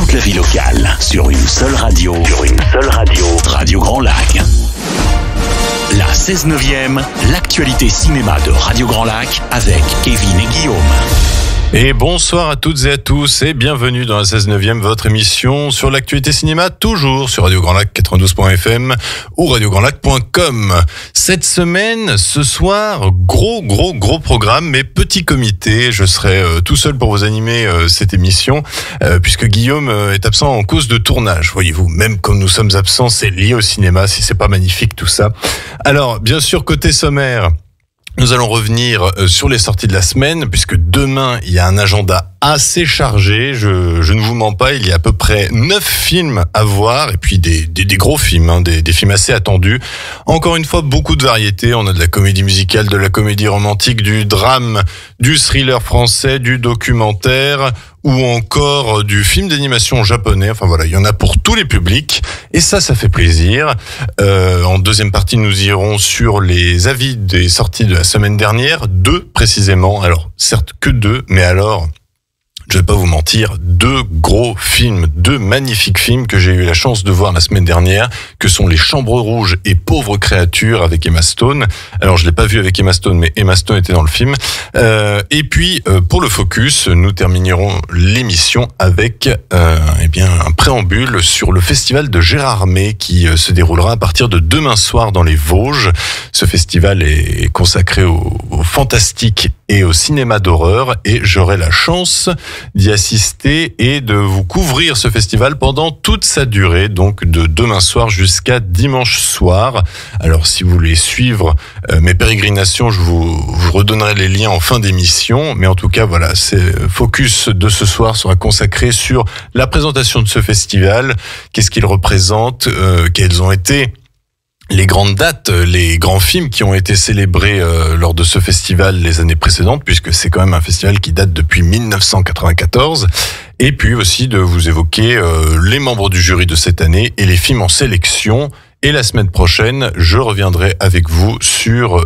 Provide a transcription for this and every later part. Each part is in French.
toute la vie locale sur une seule radio. Radio Grand Lac. La 16/9e, l'actualité cinéma de Radio Grand Lac avec Kevin et Guillaume. Et bonsoir à toutes et à tous et bienvenue dans la 16/9e, votre émission sur l'actualité cinéma, toujours sur Radio Grand Lac 92.fm ou radiograndlac.com. Cette semaine, ce soir, gros programme, mais petit comité. Je serai tout seul pour vous animer cette émission, puisque Guillaume est absent en cause de tournage. Voyez-vous, même comme nous sommes absents, c'est lié au cinéma, si c'est pas magnifique tout ça. Alors, bien sûr, côté sommaire, nous allons revenir sur les sorties de la semaine, puisque demain, il y a un agenda assez chargé. Je ne vous mens pas, il y a à peu près 9 films à voir, et puis des gros films, des films assez attendus. Encore une fois, beaucoup de variétés. On a de la comédie musicale, de la comédie romantique, du drame, du thriller français, du documentaire, ou encore du film d'animation japonais. Enfin voilà, il y en a pour tous les publics, et ça fait plaisir. En deuxième partie, nous irons sur les avis des sorties de la semaine dernière, 2 précisément. Alors, certes que 2, mais alors, je vais pas vous mentir, 2 gros films, 2 magnifiques films que j'ai eu la chance de voir la semaine dernière, que sont Les Chambres Rouges et Pauvres créatures avec Emma Stone. Alors, je l'ai pas vu avec Emma Stone, mais Emma Stone était dans le film. Et puis, pour le focus, nous terminerons l'émission avec un préambule sur le festival de Gérardmer qui se déroulera à partir de demain soir dans les Vosges. Ce festival est consacré au fantastique et au cinéma d'horreur, et j'aurai la chance d'y assister et de vous couvrir ce festival pendant toute sa durée, donc de demain soir jusqu'à dimanche soir. Alors, si vous voulez suivre mes pérégrinations, je vous redonnerai les liens en fin d'émission, mais en tout cas, voilà, c'est focus de ce soir sera consacré sur la présentation de ce festival, qu'est-ce qu'il représente, quels ont été les grandes dates, les grands films qui ont été célébrés lors de ce festival les années précédentes, puisque c'est quand même un festival qui date depuis 1994. Et puis aussi de vous évoquer les membres du jury de cette année et les films en sélection. Et la semaine prochaine, je reviendrai avec vous sur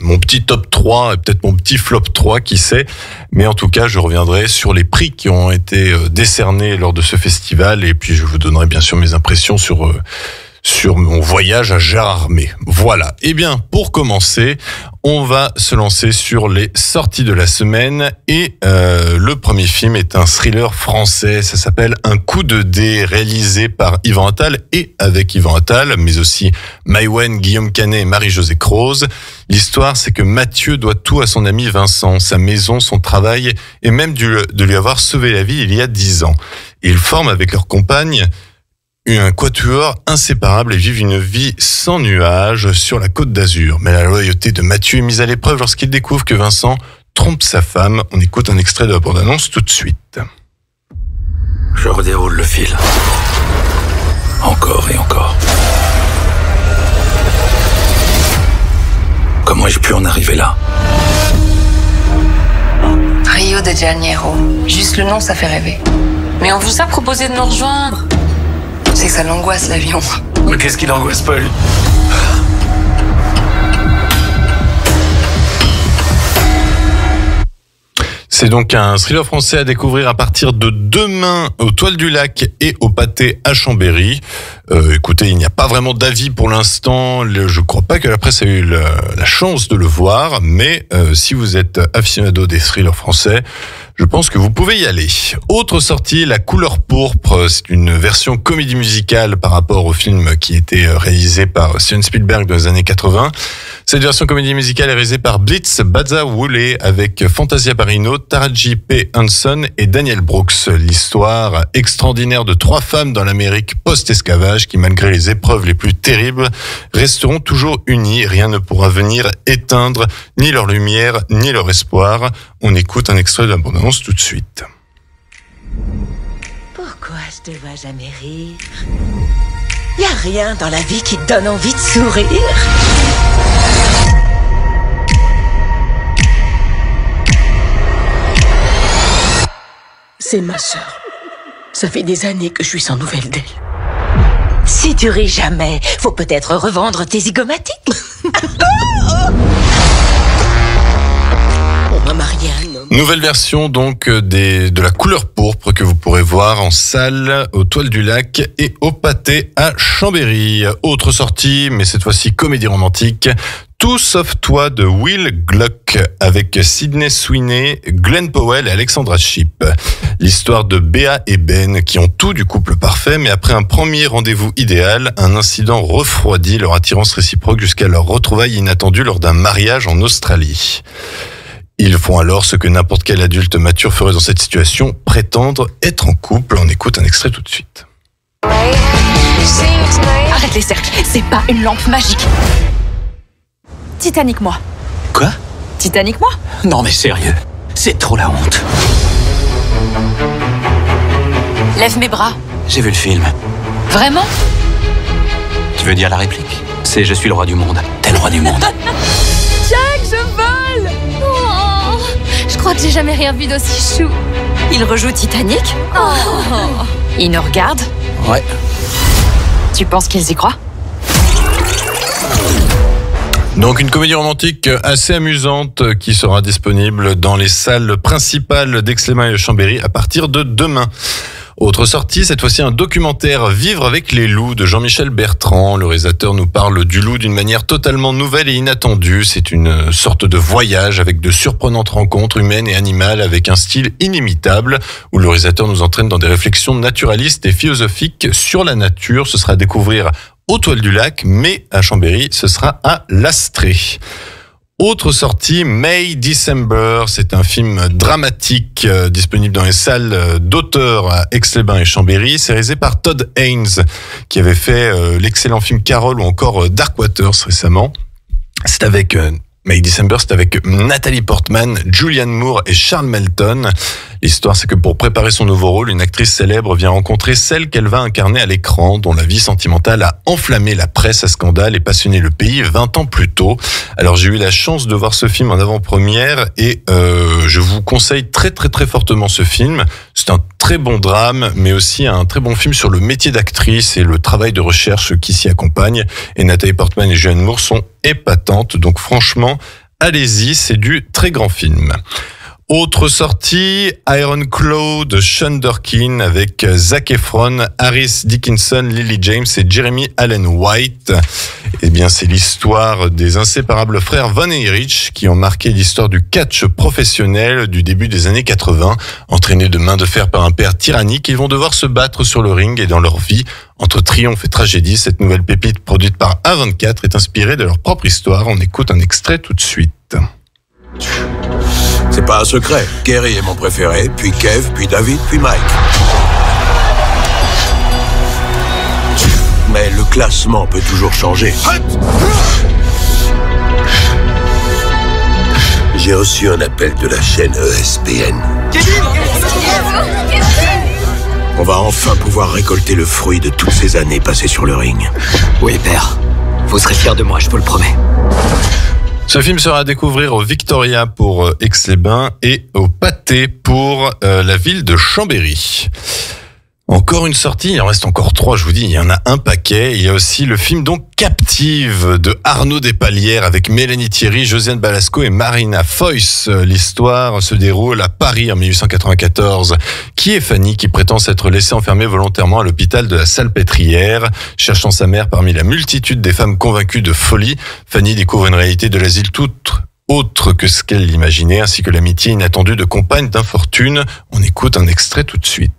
mon petit top 3 et peut-être mon petit flop 3, qui sait. Mais en tout cas, je reviendrai sur les prix qui ont été décernés lors de ce festival. Et puis, je vous donnerai bien sûr mes impressions sur mon voyage à Gérardmer. Voilà. Eh bien, pour commencer, on va se lancer sur les sorties de la semaine, et le premier film est un thriller français. Ça s'appelle Un coup de dé, réalisé par Yvan Attal et avec Yvan Attal, mais aussi Maïwenn, Guillaume Canet et Marie-Josée Croze. L'histoire, c'est que Mathieu doit tout à son ami Vincent, sa maison, son travail, et même de lui avoir sauvé la vie il y a 10 ans. Ils forment avec leur compagne un quatuor inséparable et vivent une vie sans nuages sur la Côte d'Azur. Mais la loyauté de Mathieu est mise à l'épreuve lorsqu'il découvre que Vincent trompe sa femme. On écoute un extrait de la bande-annonce tout de suite. Je redéroule le fil. Encore et encore. Comment ai-je pu en arriver là? Rio de Janeiro. Juste le nom, ça fait rêver. Mais on vous a proposé de nous rejoindre. C'est que ça l'angoisse, l'avion. Mais qu'est-ce qui l'angoisse, Paul? C'est donc un thriller français à découvrir à partir de demain aux Toiles du Lac et au Pâté à Chambéry. Écoutez, il n'y a pas vraiment d'avis pour l'instant. Je ne crois pas que la presse a eu la chance de le voir, mais si vous êtes aficionado des thrillers français, je pense que vous pouvez y aller. Autre sortie, La Couleur pourpre. C'est une version comédie musicale par rapport au film qui était réalisé par Steven Spielberg dans les années 80. Cette version comédie musicale est réalisée par Blitz Bazawule avec Fantasia Barrino, Taraji P. Henson et Daniel Brooks. L'histoire extraordinaire de 3 femmes dans l'Amérique post-esclavage qui, malgré les épreuves les plus terribles, resteront toujours unies. Rien ne pourra venir éteindre ni leur lumière, ni leur espoir. On écoute un extrait de la bande-annonce tout de suite. Pourquoi je te vois jamais rire? Y a rien dans la vie qui te donne envie de sourire? C'est ma sœur. Ça fait des années que je suis sans nouvelles d'elle. Si tu ris jamais, faut peut-être revendre tes zygomatiques. On va marier un homme. Nouvelle version donc de La Couleur pourpre que vous pourrez voir voir en salle, aux Toiles du Lac et au Pâté à Chambéry. Autre sortie, mais cette fois-ci comédie romantique, Tout sauf toi de Will Gluck avec Sydney Sweeney, Glenn Powell et Alexandra Shipp. L'histoire de Béa et Ben qui ont tout du couple parfait, mais après un premier rendez-vous idéal, un incident refroidit leur attirance réciproque jusqu'à leur retrouvaille inattendue lors d'un mariage en Australie. Ils font alors ce que n'importe quel adulte mature ferait dans cette situation, prétendre être en couple. On écoute un extrait tout de suite. Arrête les cercles, c'est pas une lampe magique. Titanic-moi. Quoi? Titanic-moi. Non mais sérieux, c'est trop la honte. Lève mes bras. J'ai vu le film. Vraiment? Tu veux dire la réplique? C'est je suis le roi du monde. T'es le roi du monde. Jack, je vole. Oh, je crois que j'ai jamais rien vu d'aussi chou. Il rejoue Titanic. Il nous regarde. Ouais. Tu penses qu'ils y croient? Donc une comédie romantique assez amusante qui sera disponible dans les salles principales d'Aix-les-Bains et de Chambéry à partir de demain. Autre sortie, cette fois-ci un documentaire Vivre avec les loups de Jean-Michel Bertrand. Le réalisateur nous parle du loup d'une manière totalement nouvelle et inattendue. C'est une sorte de voyage avec de surprenantes rencontres humaines et animales avec un style inimitable où le réalisateur nous entraîne dans des réflexions naturalistes et philosophiques sur la nature. Ce sera à découvrir aux Toiles du Lac, mais à Chambéry, ce sera à l'Astrée. Autre sortie, May December, c'est un film dramatique disponible dans les salles d'auteurs à Aix-les-Bains et Chambéry. C'est réalisé par Todd Haynes, qui avait fait l'excellent film Carol ou encore Dark Waters récemment. C'est avec May December, c'est avec Nathalie Portman, Julianne Moore et Charles Melton. L'histoire, c'est que pour préparer son nouveau rôle, une actrice célèbre vient rencontrer celle qu'elle va incarner à l'écran, dont la vie sentimentale a enflammé la presse à scandale et passionné le pays 20 ans plus tôt. Alors j'ai eu la chance de voir ce film en avant-première et je vous conseille très très très fortement ce film. C'est un très bon drame, mais aussi un très bon film sur le métier d'actrice et le travail de recherche qui s'y accompagne. Et Nathalie Portman et Julianne Moore sont épatantes, donc franchement, allez-y, c'est du très grand film. Autre sortie, Iron Claw de Sean Durkin avec Zac Efron, Harris Dickinson, Lily James et Jeremy Allen White. Eh bien, c'est l'histoire des inséparables frères Von Erich qui ont marqué l'histoire du catch professionnel du début des années 80. Entraînés de main de fer par un père tyrannique, ils vont devoir se battre sur le ring et dans leur vie. Entre triomphe et tragédie, cette nouvelle pépite produite par A24 est inspirée de leur propre histoire. On écoute un extrait tout de suite. C'est pas un secret. Kerry est mon préféré, puis Kev, puis David, puis Mike. Mais le classement peut toujours changer. J'ai reçu un appel de la chaîne ESPN. On va enfin pouvoir récolter le fruit de toutes ces années passées sur le ring. Oui, père. Vous serez fiers de moi, je vous le promets. Ce film sera à découvrir au Victoria pour Aix-les-Bains et au Pâté pour la ville de Chambéry. Encore une sortie, il en reste encore 3, je vous dis, il y en a un paquet. Il y a aussi le film donc Captive de Arnaud Despalières avec Mélanie Thierry, Josiane Balasco et Marina Foïs. L'histoire se déroule à Paris en 1894. Qui est Fanny qui prétend s'être laissée enfermer volontairement à l'hôpital de la Salpêtrière? Cherchant sa mère parmi la multitude des femmes convaincues de folie, Fanny découvre une réalité de l'asile toute autre que ce qu'elle imaginait, ainsi que l'amitié inattendue de compagnes d'infortune. On écoute un extrait tout de suite.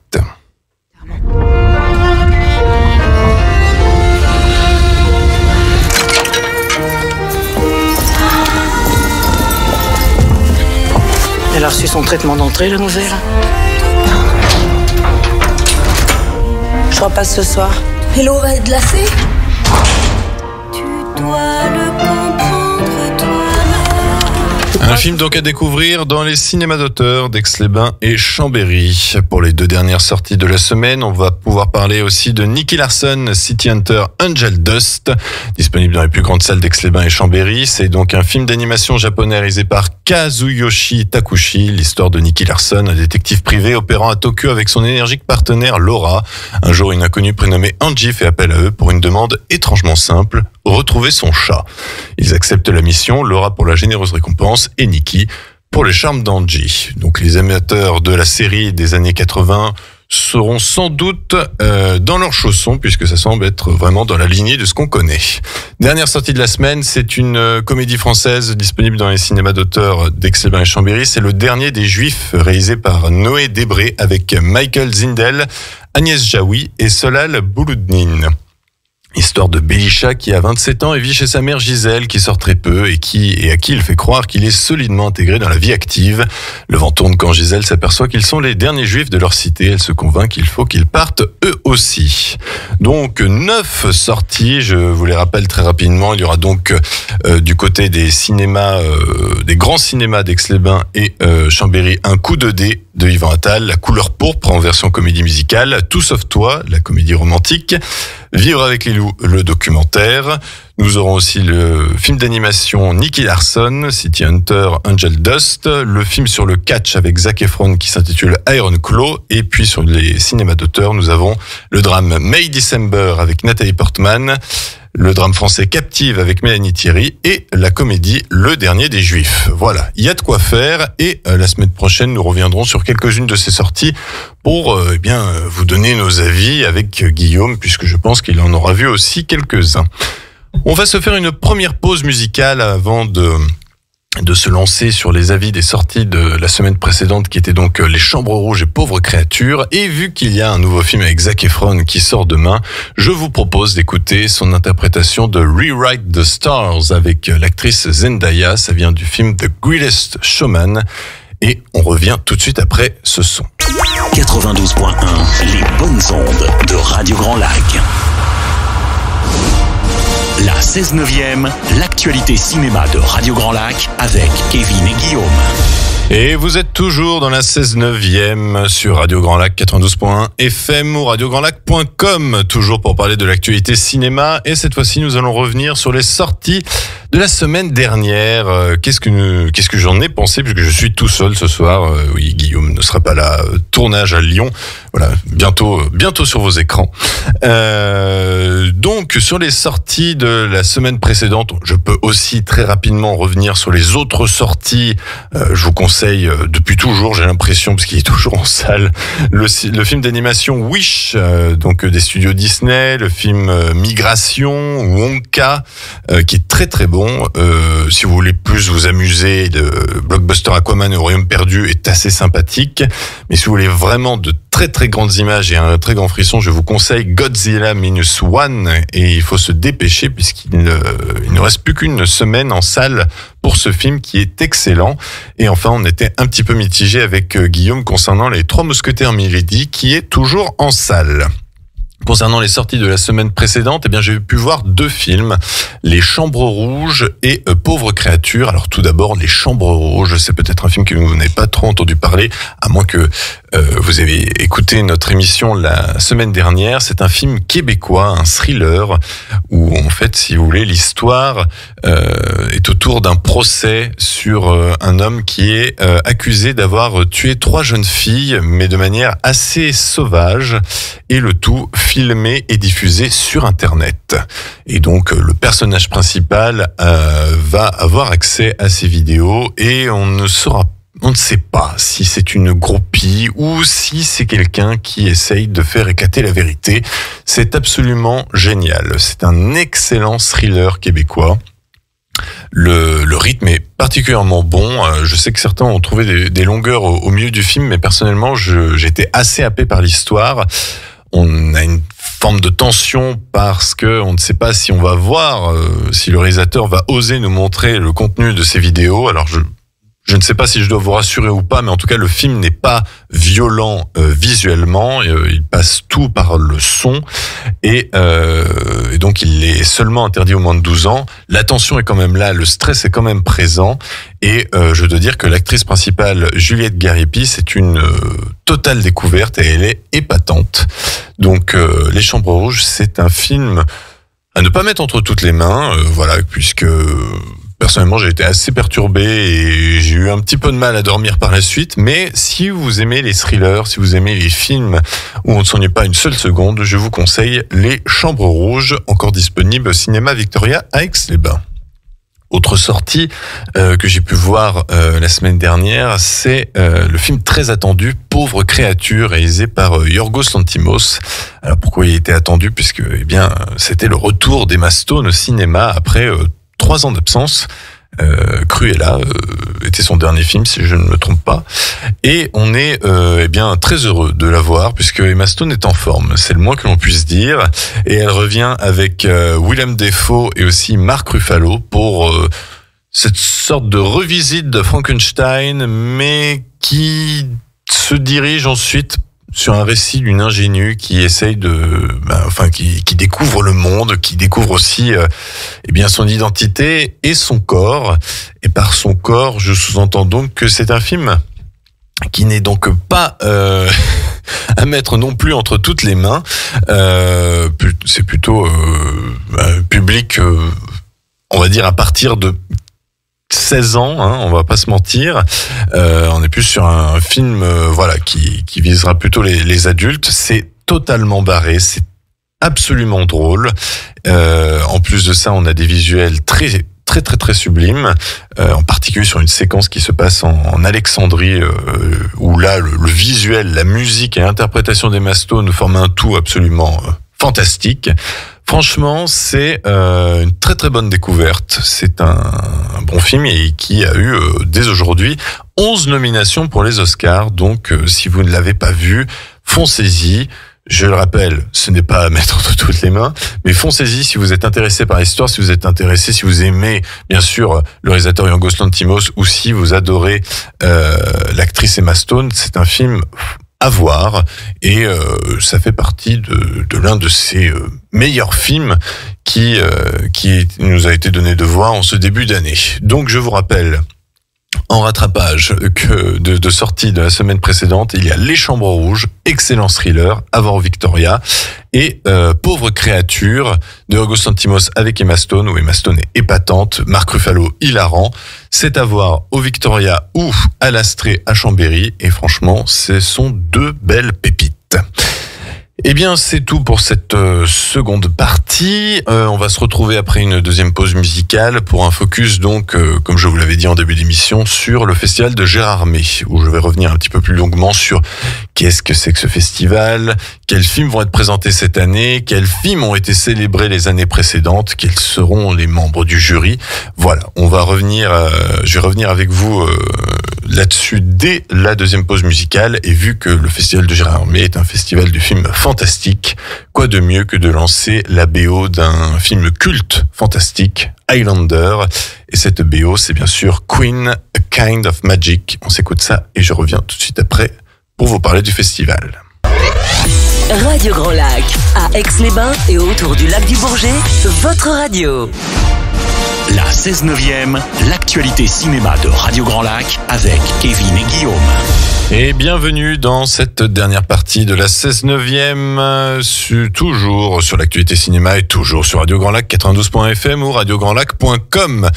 Elle a reçu son traitement d'entrée, la nouvelle. Je repasse ce soir. Et l'eau va être glacée? Tu dois le comprendre, toi. Un film donc à découvrir dans les cinémas d'auteurs d'Aix-les-Bains et Chambéry. Pour les 2 dernières sorties de la semaine, on va pouvoir parler aussi de Nicky Larson, City Hunter, Angel Dust, disponible dans les plus grandes salles d'Aix-les-Bains et Chambéry. C'est donc un film d'animation japonais réalisé par Kazuyoshi Takushi, l'histoire de Nicky Larson, un détective privé opérant à Tokyo avec son énergique partenaire Laura. Un jour, une inconnue prénommée Angie fait appel à eux pour une demande étrangement simple, retrouver son chat. Ils acceptent la mission, Laura pour la généreuse récompense et Nicky pour le charme d'Angie. Donc les amateurs de la série des années 80 seront sans doute dans leurs chaussons, puisque ça semble être vraiment dans la lignée de ce qu'on connaît. Dernière sortie de la semaine, c'est une comédie française disponible dans les cinémas d'auteur d'Aix-les-Bains et Chambéry. C'est Le Dernier des Juifs, réalisé par Noé Debré, avec Michael Zindel, Agnès Jaoui et Solal Bouloudnine. Histoire de Belisha qui a 27 ans et vit chez sa mère Gisèle qui sort très peu et à qui il fait croire qu'il est solidement intégré dans la vie active. Le vent tourne quand Gisèle s'aperçoit qu'ils sont les derniers juifs de leur cité. Elle se convainc qu'il faut qu'ils partent eux aussi. Donc 9 sorties, je vous les rappelle très rapidement. Il y aura donc du côté des cinémas, des grands cinémas d'Aix-les-Bains et Chambéry, Un coup de dé de Yvan Attal, La couleur pourpre en version comédie musicale, Tout sauf toi, la comédie romantique, Vivre avec les loups, le documentaire. Nous aurons aussi le film d'animation Nicky Larson, City Hunter, Angel Dust, le film sur le catch avec Zac Efron qui s'intitule Iron Claw, et puis sur les cinémas d'auteur, nous avons le drame May December avec Nathalie Portman, le drame français Captive avec Mélanie Thierry et la comédie Le Dernier des Juifs. Voilà, il y a de quoi faire et la semaine prochaine, nous reviendrons sur quelques-unes de ces sorties pour vous donner nos avis avec Guillaume, puisque je pense qu'il en aura vu aussi quelques-uns. On va se faire une première pause musicale avant de se lancer sur les avis des sorties de la semaine précédente qui étaient donc Les Chambres Rouges et Pauvres Créatures. Et vu qu'il y a un nouveau film avec Zac Efron qui sort demain, je vous propose d'écouter son interprétation de Rewrite the Stars avec l'actrice Zendaya. Ça vient du film The Greatest Showman. Et on revient tout de suite après ce son. 92.1, les bonnes ondes de Radio Grand Lac. La 16/9e, l'actualité cinéma de Radio Grand Lac avec Kevin et Guillaume. Et vous êtes toujours dans la 16/9e sur Radio Grand Lac 92.1 FM ou radiograndlac.com, toujours pour parler de l'actualité cinéma. Et cette fois-ci, nous allons revenir sur les sorties de la semaine dernière. Qu'est-ce que j'en ai pensé, puisque je suis tout seul ce soir. Oui, Guillaume ne sera pas là. Tournage à Lyon. Voilà, bientôt sur vos écrans. Donc, sur les sorties de la semaine précédente, je peux aussi très rapidement revenir sur les autres sorties. Je vous conseille depuis toujours, j'ai l'impression, parce qu'il est toujours en salle, le film d'animation Wish, donc des studios Disney, le film Migration, Wonka, qui est très très bon. Si vous voulez plus vous amuser, le blockbuster Aquaman et au Royaume perdu est assez sympathique. Mais si vous voulez vraiment de très très grandes images et un très grand frisson, je vous conseille Godzilla Minus One, et il faut se dépêcher puisqu'il ne reste plus qu'une semaine en salle pour ce film qui est excellent. Et enfin, on était un petit peu mitigé avec Guillaume concernant Les Trois Mousquetaires Milady qui est toujours en salle. Concernant les sorties de la semaine précédente, j'ai pu voir 2 films, Les Chambres Rouges et Pauvres Créatures. Alors tout d'abord, Les Chambres Rouges, c'est peut-être un film que vous n'avez pas trop entendu parler, à moins que vous avez écouté notre émission la semaine dernière. C'est un film québécois, un thriller, où en fait, si vous voulez, l'histoire est autour d'un procès sur un homme qui est accusé d'avoir tué 3 jeunes filles, mais de manière assez sauvage, et le tout filmé et diffusé sur Internet. Et donc, le personnage principal va avoir accès à ces vidéos, et on ne sait pas si c'est une groupie ou si c'est quelqu'un qui essaye de faire éclater la vérité. C'est absolument génial. C'est un excellent thriller québécois. Le rythme est particulièrement bon. Je sais que certains ont trouvé des longueurs au milieu du film, mais personnellement, j'étais assez happé par l'histoire. On a une forme de tension parce que on ne sait pas si on va voir, si le réalisateur va oser nous montrer le contenu de ces vidéos. Alors je ne sais pas si je dois vous rassurer ou pas, mais en tout cas, le film n'est pas violent visuellement. Il passe tout par le son. Et donc, il est seulement interdit aux moins de 12 ans. La tension est quand même là, le stress est quand même présent. Et je dois dire que l'actrice principale, Juliette Garipi, c'est une totale découverte et elle est épatante. Donc, Les Chambres Rouges, c'est un film à ne pas mettre entre toutes les mains. Voilà, puisque... Personnellement, j'ai été assez perturbé et j'ai eu un petit peu de mal à dormir par la suite. Mais si vous aimez les thrillers, si vous aimez les films où on ne s'ennuie pas une seule seconde, je vous conseille Les Chambres Rouges, encore disponible au cinéma Victoria à Aix-les-Bains. Autre sortie que j'ai pu voir la semaine dernière, c'est le film très attendu Pauvre créature, réalisé par Yorgos Lanthimos. Alors pourquoi il était attendu? Puisque c'était le retour d'Emma Stone au cinéma après 3 ans d'absence. Cruella était son dernier film, si je ne me trompe pas, et on est très heureux de la voir puisque Emma Stone est en forme, c'est le moins que l'on puisse dire, et elle revient avec Willem Dafoe et aussi Mark Ruffalo pour cette sorte de revisite de Frankenstein, mais qui se dirige ensuite sur un récit d'une ingénue qui essaye qui découvre le monde, qui découvre aussi son identité et son corps. Et par son corps, je sous-entends donc que c'est un film qui n'est donc pas à mettre non plus entre toutes les mains. C'est plutôt un public, on va dire, à partir de 16 ans, on va pas se mentir. On est plus sur un film qui visera plutôt les adultes. C'est totalement barré, c'est absolument drôle. En plus de ça, on a des visuels très très très très sublimes, en particulier sur une séquence qui se passe en Alexandrie, où là le visuel, la musique et l'interprétation d'Emma Stone forment un tout absolument fantastique. Franchement, c'est une très très bonne découverte. C'est un bon film et qui a eu dès aujourd'hui 11 nominations pour les Oscars. Donc si vous ne l'avez pas vu, foncez-y. Je le rappelle, ce n'est pas à mettre entre toutes les mains, mais foncez-y si vous êtes intéressé par l'histoire, si vous êtes intéressé, si vous aimez bien sûr le réalisateur Yorgos Lanthimos ou si vous adorez l'actrice Emma Stone. C'est un film à voir et ça fait partie de l'un de ces meilleurs films qui nous a été donné de voir en ce début d'année. Donc je vous rappelle, en rattrapage de sortie de la semaine précédente, il y a Les Chambres Rouges, excellent thriller, à voir au Victoria, et Pauvre créature de Yorgos Lanthimos avec Emma Stone, où Emma Stone est épatante, Mark Ruffalo hilarant. C'est à voir au Victoria ou à l'Astrée à Chambéry, et franchement, ce sont 2 belles pépites. Eh bien, c'est tout pour cette seconde partie. On va se retrouver après une deuxième pause musicale pour un focus, donc, comme je vous l'avais dit en début d'émission, sur le festival de Gérardmer, où je vais revenir un petit peu plus longuement sur qu'est-ce que c'est que ce festival, quels films vont être présentés cette année, quels films ont été célébrés les années précédentes, quels seront les membres du jury. Voilà, on va revenir, je vais revenir avec vous là-dessus dès la deuxième pause musicale. Et vu que le festival de Gérardmer est un festival du film fantastique, quoi de mieux que de lancer la BO d'un film culte fantastique, Highlander. Et cette BO, c'est bien sûr Queen, A Kind of Magic. On s'écoute ça et je reviens tout de suite après pour vous parler du festival. Radio Grand Lac, à Aix-les-Bains et autour du lac du Bourget, votre radio. La 16/9e, l'actualité cinéma de Radio Grand Lac avec Kevin et Guillaume. Et bienvenue dans cette dernière partie de la 16/9e, toujours sur l'actualité cinéma et toujours sur Radio Grand Lac 92.fm ou radiograndlac.com.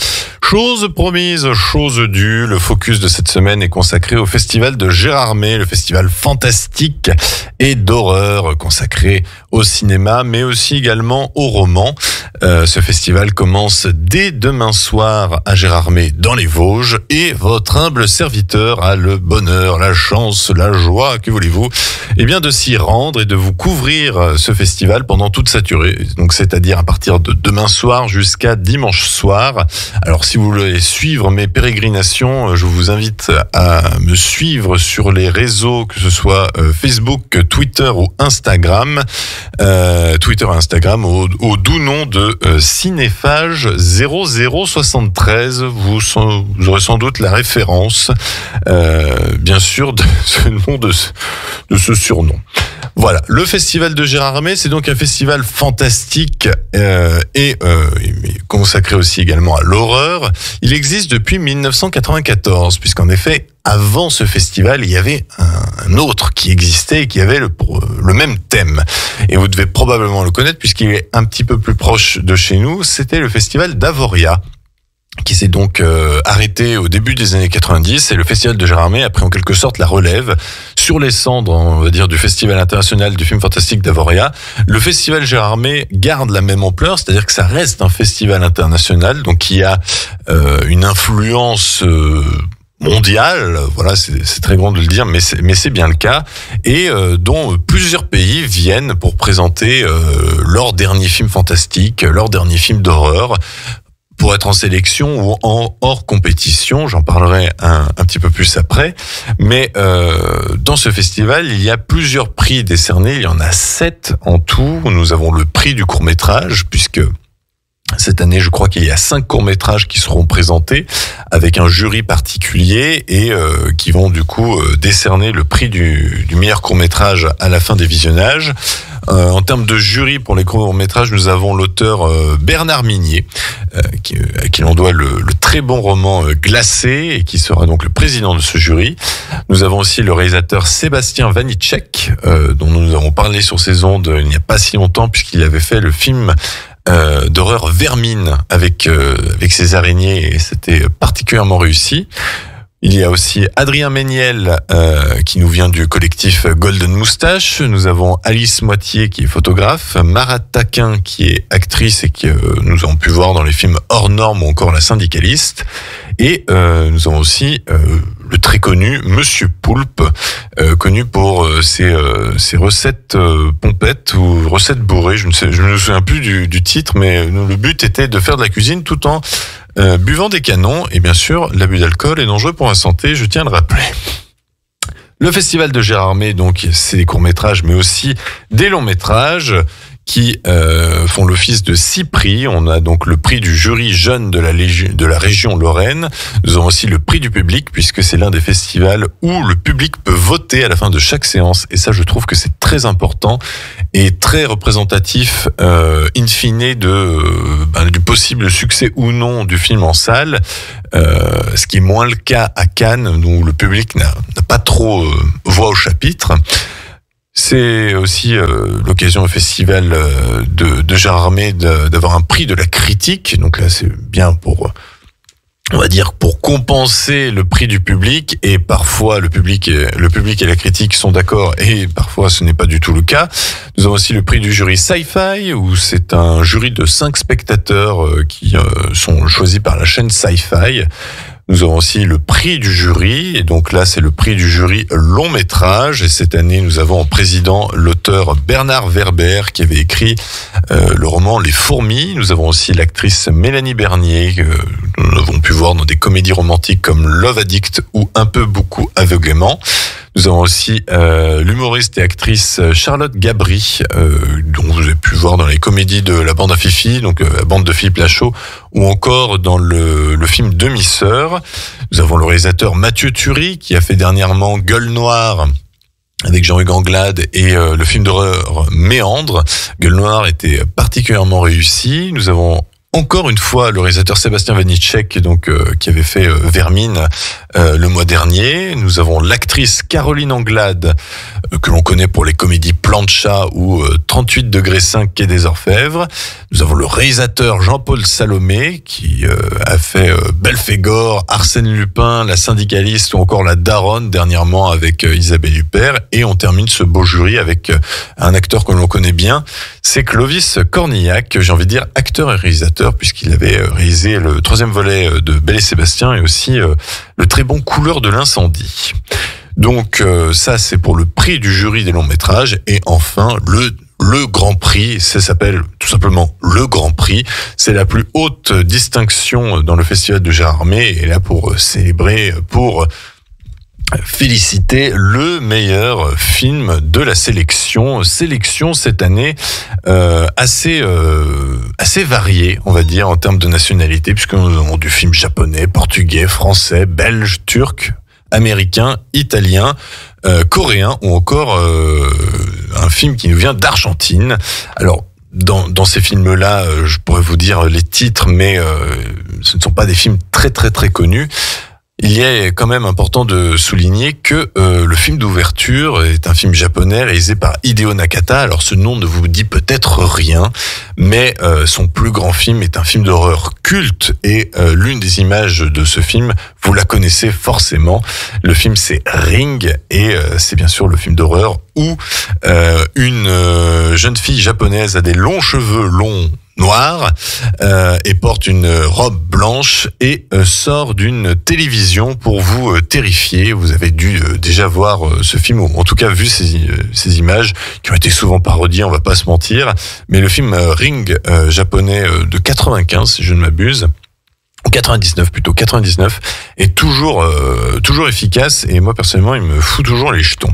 Chose promise, chose due, le focus de cette semaine est consacré au festival de Gérardmer, le festival fantastique et d'horreur consacré au cinéma, mais aussi également au roman. Ce festival commence dès demain soir à Gérardmer dans les Vosges et votre humble serviteur a le bonheur, la chance, la joie, que voulez-vous, de s'y rendre et de vous couvrir ce festival pendant toute sa durée. Donc c'est-à-dire à partir de demain soir jusqu'à dimanche soir. Alors si vous voulez suivre mes pérégrinations, je vous invite à me suivre sur les réseaux, que ce soit Facebook, Twitter ou Instagram. Twitter et Instagram au doux nom de Cinéphage 0073. Vous aurez sans doute la référence, bien sûr, de ce nom, de ce surnom. Voilà, le festival de Gérardmer, c'est donc un festival fantastique et consacré aussi également à l'horreur. Il existe depuis 1994, puisqu'en effet, avant ce festival, il y avait un autre qui existait et qui avait le même thème. Et vous devez probablement le connaître puisqu'il est un petit peu plus proche de chez nous. C'était le festival d'Avoria, qui s'est donc arrêté au début des années 90, et le Festival de Gérardmer a pris en quelque sorte la relève sur les cendres, on va dire, du Festival international du film fantastique d'Avoria. Le Festival Gérardmer garde la même ampleur, c'est-à-dire que ça reste un festival international, donc qui a une influence mondiale, voilà, c'est très grand de le dire, mais c'est bien le cas, et dont plusieurs pays viennent pour présenter leur dernier film fantastique, leur dernier film d'horreur, pour être en sélection ou en hors compétition. J'en parlerai un petit peu plus après. Mais dans ce festival, il y a plusieurs prix décernés. Il y en a 7 en tout. Nous avons le prix du court-métrage, puisque cette année, je crois qu'il y a 5 courts-métrages qui seront présentés avec un jury particulier et qui vont du coup décerner le prix du meilleur court-métrage à la fin des visionnages. En termes de jury pour les courts-métrages, nous avons l'auteur Bernard Minier, à qui l'on doit le très bon roman Glacé, et qui sera donc le président de ce jury. Nous avons aussi le réalisateur Sébastien Vanitschek, dont nous avons parlé sur ces ondes il n'y a pas si longtemps, puisqu'il avait fait le film d'horreur Vermine avec ses araignées, et c'était particulièrement réussi. Il y a aussi Adrien Méniel qui nous vient du collectif Golden Moustache. Nous avons Alice Moitié qui est photographe, Marat Taquin qui est actrice et que nous avons pu voir dans les films Hors Normes ou encore La Syndicaliste. Et nous avons aussi le très connu Monsieur Poulpe, connu pour ses recettes pompettes ou recettes bourrées. Je ne me souviens plus du titre, mais le but était de faire de la cuisine tout en buvant des canons. Et bien sûr, l'abus d'alcool est dangereux pour la santé, je tiens à le rappeler. Le Festival de Gérardmer, donc, c'est des courts-métrages, mais aussi des longs-métrages qui font l'office de 6 prix. On a donc le prix du jury jeune de la région Lorraine. Nous avons aussi le prix du public, puisque c'est l'un des festivals où le public peut voter à la fin de chaque séance. Et ça, je trouve que c'est très important et très représentatif, in fine, du possible succès ou non du film en salle. Ce qui est moins le cas à Cannes, où le public n'a pas trop voix au chapitre. C'est aussi l'occasion au festival de Gérardmer d'avoir un prix de la critique. Donc là, c'est bien pour, on va dire, pour compenser le prix du public. Et parfois, le public et la critique sont d'accord, et parfois, ce n'est pas du tout le cas. Nous avons aussi le prix du jury Sci-Fi, où c'est un jury de 5 spectateurs qui sont choisis par la chaîne Sci-Fi. Nous avons aussi le prix du jury, et donc là, c'est le prix du jury long métrage. Et cette année, nous avons en président l'auteur Bernard Werber, qui avait écrit le roman Les Fourmis. Nous avons aussi l'actrice Mélanie Bernier, que nous avons pu voir dans des comédies romantiques comme Love Addict ou Un peu beaucoup aveuglément. Nous avons aussi l'humoriste et actrice Charlotte Gabry, dont vous avez pu voir dans les comédies de La Bande à Fifi, donc la bande de Philippe Lachaud, ou encore dans le film Demi-sœur. Nous avons le réalisateur Mathieu Turi, qui a fait dernièrement Gueule Noire avec Jean-Hugues Anglade, et le film d'horreur Méandre. Gueule Noire était particulièrement réussi. Nous avons encore une fois le réalisateur Sébastien Vanitschek, donc qui avait fait Vermine le mois dernier. Nous avons l'actrice Caroline Anglade, que l'on connaît pour les comédies Plan de chat ou 38 degrés 5 Quai des Orfèvres. Nous avons le réalisateur Jean-Paul Salomé, qui a fait Belphégor, Arsène Lupin, La Syndicaliste ou encore La Daronne dernièrement avec Isabelle Huppert. Et on termine ce beau jury avec un acteur que l'on connaît bien, c'est Clovis Cornillac, j'ai envie de dire acteur et réalisateur, puisqu'il avait réalisé le 3e volet de Belle et Sébastien, et aussi le très bon Couleur de l'incendie. Donc ça, c'est pour le prix du jury des longs métrages. Et enfin, le Grand Prix, ça s'appelle tout simplement le Grand Prix. C'est la plus haute distinction dans le Festival de Gérardmer, et là pour célébrer, pour féliciter le meilleur film de la sélection cette année assez variée, on va dire, en termes de nationalité, puisque nous avons du film japonais, portugais, français, belge, turc, américain, italien, coréen, ou encore un film qui nous vient d'Argentine. Alors dans ces films-là, je pourrais vous dire les titres, mais ce ne sont pas des films très très très connus. Il est quand même important de souligner que le film d'ouverture est un film japonais réalisé par Hideo Nakata. Alors ce nom ne vous dit peut-être rien, mais son plus grand film est un film d'horreur culte et l'une des images de ce film, vous la connaissez forcément. Le film c'est Ring et c'est bien sûr le film d'horreur où une jeune fille japonaise a des longs cheveux longs noir et porte une robe blanche et sort d'une télévision pour vous terrifier. Vous avez dû déjà voir ce film, ou en tout cas vu ces images qui ont été souvent parodiées, on va pas se mentir. Mais le film Ring japonais de 95, si je ne m'abuse, 99 plutôt, 99, est toujours efficace et moi personnellement il me fout toujours les jetons.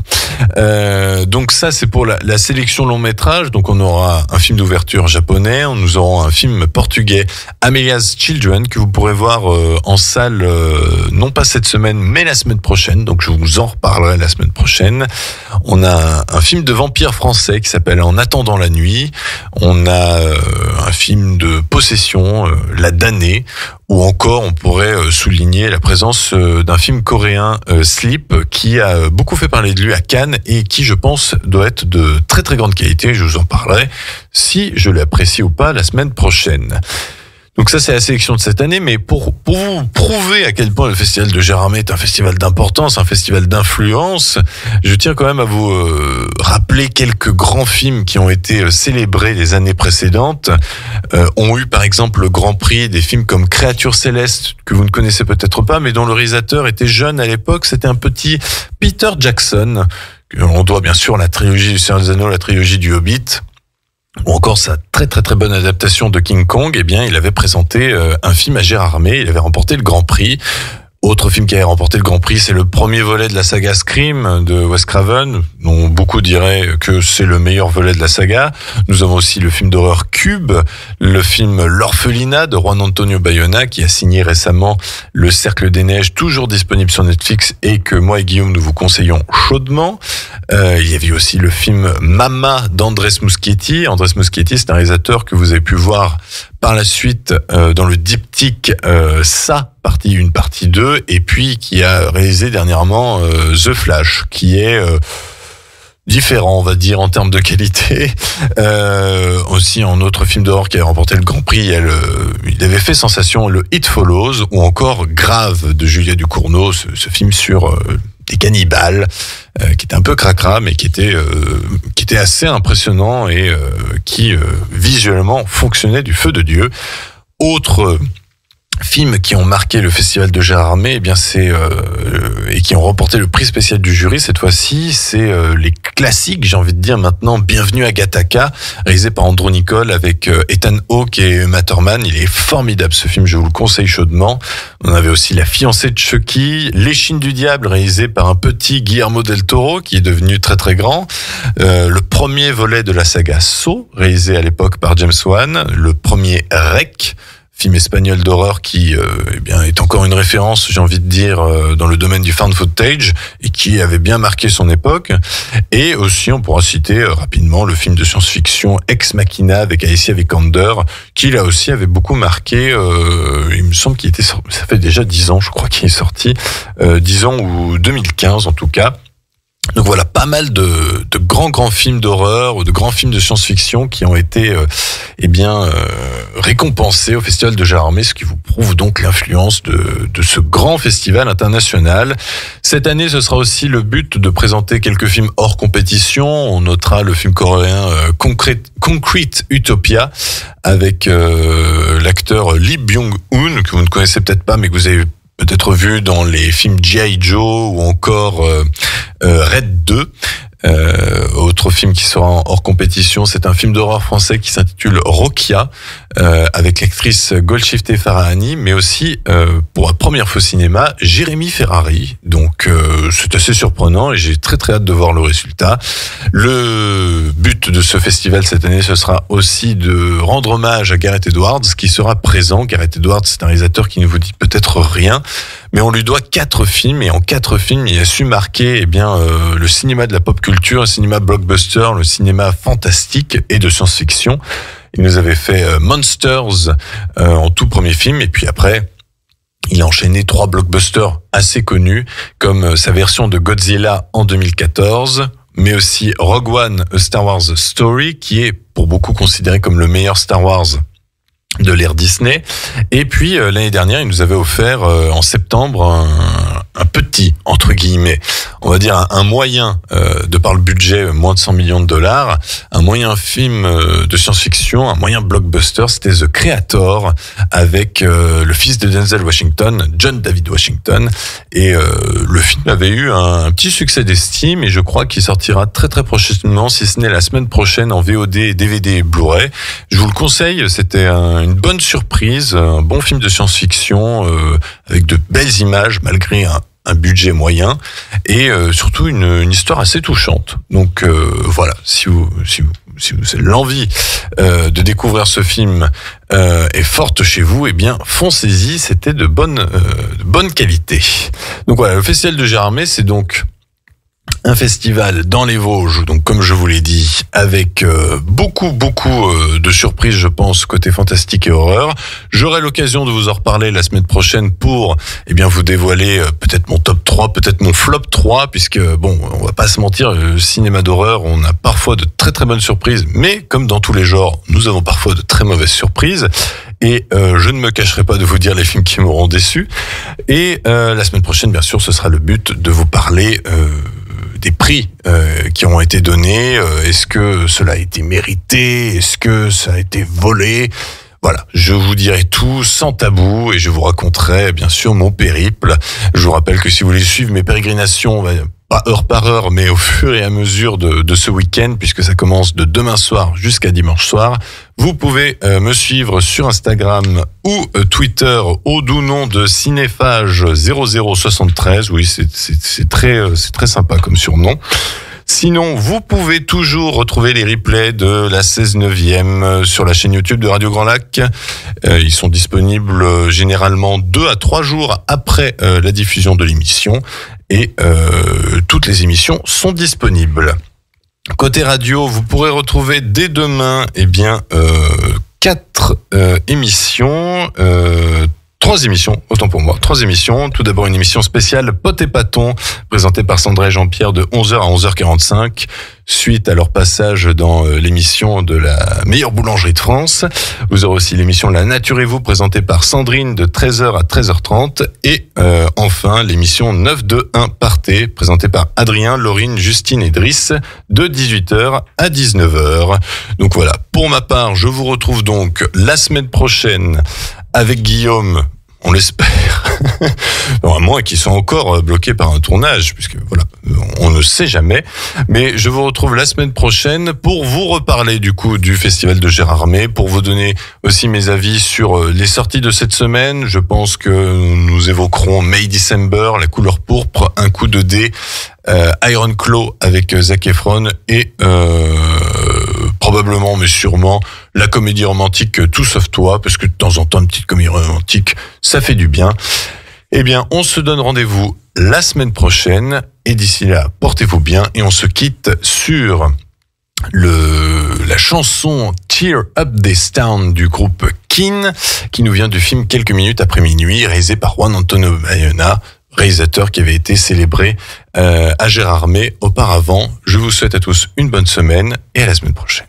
Donc ça c'est pour la sélection long métrage. Donc on aura un film d'ouverture japonais, nous aurons un film portugais, Amelia's Children, que vous pourrez voir en salle non pas cette semaine mais la semaine prochaine, donc je vous en reparlerai la semaine prochaine. On a un film de vampire français qui s'appelle En attendant la nuit. On a un film de possession, La damnée, ou encore on pourrait souligner la présence d'un film coréen, Sleep, qui a beaucoup fait parler de lui à Cannes et qui, je pense, doit être de très très grande qualité. Je vous en parlerai si je l'apprécie ou pas la semaine prochaine. Donc ça, c'est la sélection de cette année, mais pour vous prouver à quel point le Festival de Gérardmer est un festival d'importance, un festival d'influence, je tiens quand même à vous rappeler quelques grands films qui ont été célébrés les années précédentes. Ont eu par exemple le Grand Prix des films comme Créature Céleste, que vous ne connaissez peut-être pas, mais dont le réalisateur était jeune à l'époque. C'était un petit Peter Jackson. On doit bien sûr la trilogie du Seigneur des Anneaux, la trilogie du Hobbit, ou encore sa très très très bonne adaptation de King Kong. Eh bien, il avait présenté un film à Gérardmer, il avait remporté le Grand Prix. Autre film qui avait remporté le Grand Prix, c'est le premier volet de la saga Scream de Wes Craven, dont beaucoup diraient que c'est le meilleur volet de la saga. Nous avons aussi le film d'horreur Cube, le film L'Orphelinat de Juan Antonio Bayona, qui a signé récemment Le Cercle des Neiges, toujours disponible sur Netflix et que moi et Guillaume nous vous conseillons chaudement. Il y avait aussi le film Mama d'Andrés Muschietti. Andrés Muschietti, c'est un réalisateur que vous avez pu voir par la suite dans le diptyque Ça, partie 1, partie 2, et puis qui a réalisé dernièrement The Flash, qui est différent, on va dire, en termes de qualité. Aussi, en autre film d'horreur qui avait remporté le Grand Prix, il avait fait sensation, le It Follows, ou encore Grave de Julia Ducournau, ce film sur des cannibales, qui était un peu cracra, mais qui était assez impressionnant et qui visuellement fonctionnait du feu de Dieu. Autre films qui ont marqué le Festival de Gérardmer, eh bien c'est et qui ont remporté le prix spécial du jury cette fois-ci, c'est les classiques, j'ai envie de dire maintenant. Bienvenue à Gattaca, réalisé par Andronicoll avec Ethan Hawke et Uma Thurman. Il est formidable ce film, je vous le conseille chaudement. On avait aussi La fiancée de Chucky, L'Échine du diable, réalisé par un petit Guillermo del Toro qui est devenu très très grand. Le premier volet de la saga Saw, réalisé à l'époque par James Wan. Le premier Rec, film espagnol d'horreur qui eh bien est encore une référence, j'ai envie de dire, dans le domaine du found footage et qui avait bien marqué son époque. Et aussi, on pourra citer rapidement le film de science-fiction Ex Machina avec Alicia Vikander, qui là aussi avait beaucoup marqué. Il me semble qu'il était sorti, ça fait déjà 10 ans, je crois qu'il est sorti, 10 ans ou 2015 en tout cas. Donc voilà, pas mal de grands films d'horreur ou de grands films de science-fiction qui ont été récompensés au Festival de Gérardmer, ce qui vous prouve donc l'influence de ce grand festival international. Cette année, ce sera aussi le but de présenter quelques films hors compétition. On notera le film coréen Concrete Utopia avec l'acteur Lee Byung-hun, que vous ne connaissez peut-être pas, mais que vous avez peut-être vu dans les films G.I. Joe ou encore Red 2. Autre film qui sera hors compétition, c'est un film d'horreur français qui s'intitule Rokia, avec l'actrice Golshifteh Farahani, mais aussi pour la première fois au cinéma, Jérémy Ferrari. Donc c'est assez surprenant et j'ai très très hâte de voir le résultat. Le but de ce festival cette année, ce sera aussi de rendre hommage à Gareth Edwards, qui sera présent. Gareth Edwards, c'est un réalisateur qui ne vous dit peut-être rien, mais on lui doit 4 films, et en 4 films, il a su marquer le cinéma de la pop culture, le cinéma blockbuster, le cinéma fantastique et de science-fiction. Il nous avait fait Monsters en tout premier film, et puis après, Il a enchaîné 3 blockbusters assez connus, comme sa version de Godzilla en 2014, mais aussi Rogue One, A Star Wars Story, qui est pour beaucoup considéré comme le meilleur Star Wars de l'ère Disney. Et puis l'année dernière, il nous avait offert en septembre un petit, entre guillemets, on va dire un moyen, de par le budget, moins de 100 millions de dollars, un moyen film de science-fiction, un moyen blockbuster, c'était The Creator, avec le fils de Denzel Washington, John David Washington, et le film avait eu un petit succès d'estime, et je crois qu'il sortira très très prochainement, si ce n'est la semaine prochaine, en VOD, DVD et Blu-ray. Je vous le conseille, c'était une bonne surprise, un bon film de science-fiction, avec de belles images, malgré un budget moyen, et surtout une histoire assez touchante. Donc voilà, si vous l'envie de découvrir ce film est forte chez vous, eh bien foncez-y, c'était de bonne qualité. Donc voilà, le Festival de Gérardmer, c'est donc un festival dans les Vosges, donc comme je vous l'ai dit, avec beaucoup de surprises, je pense, côté fantastique et horreur. J'aurai l'occasion de vous en reparler la semaine prochaine pour vous dévoiler peut-être mon top 3, peut-être mon flop 3, puisque bon, on va pas se mentir, le cinéma d'horreur, on a parfois de très très bonnes surprises, mais comme dans tous les genres, nous avons parfois de très mauvaises surprises. Et je ne me cacherai pas de vous dire les films qui m'auront déçu. Et la semaine prochaine, bien sûr, ce sera le but de vous parler des prix qui ont été donnés. Est-ce que cela a été mérité? Est-ce que ça a été volé? Voilà, je vous dirai tout sans tabou et je vous raconterai bien sûr mon périple. Je vous rappelle que si vous voulez suivre mes pérégrinations, pas heure par heure, mais au fur et à mesure de ce week-end, puisque ça commence de demain soir jusqu'à dimanche soir, vous pouvez me suivre sur Instagram ou Twitter au doux nom de Cinéphage0073. Oui, c'est très sympa comme surnom. Sinon, vous pouvez toujours retrouver les replays de la 16/9e sur la chaîne YouTube de Radio Grand Lac. Ils sont disponibles généralement 2 à 3 jours après la diffusion de l'émission. Et toutes les émissions sont disponibles. Côté radio, vous pourrez retrouver dès demain 4 émissions. 3 émissions, autant pour moi, 3 émissions. Tout d'abord une émission spéciale Pot et Pâton, présentée par Sandra et Jean-Pierre de 11h à 11h45, suite à leur passage dans l'émission de la meilleure boulangerie de France. Vous aurez aussi l'émission La Nature et vous, présentée par Sandrine de 13h à 13h30. Et enfin, l'émission 9-2-1 Partez, présentée par Adrien, Laurine, Justine et Driss, de 18h à 19h. Donc voilà, pour ma part, je vous retrouve donc la semaine prochaine avec Guillaume, on l'espère, à moins qu'ils soient encore bloqués par un tournage, puisque voilà, on ne sait jamais. Mais je vous retrouve la semaine prochaine pour vous reparler du coup du Festival de Gérardmer, pour vous donner aussi mes avis sur les sorties de cette semaine. Je pense que nous évoquerons May December, La couleur pourpre, Un coup de dé, Iron Claw avec Zac Efron et probablement, mais sûrement, la comédie romantique Tout sauf toi, parce que de temps en temps, une petite comédie romantique, ça fait du bien. Eh bien, on se donne rendez-vous la semaine prochaine, et d'ici là, portez-vous bien, et on se quitte sur la chanson Tear Up This Town du groupe Keane, qui nous vient du film Quelques minutes après minuit, réalisé par Juan Antonio Bayona, réalisateur qui avait été célébré à Gérardmer auparavant. Je vous souhaite à tous une bonne semaine et à la semaine prochaine.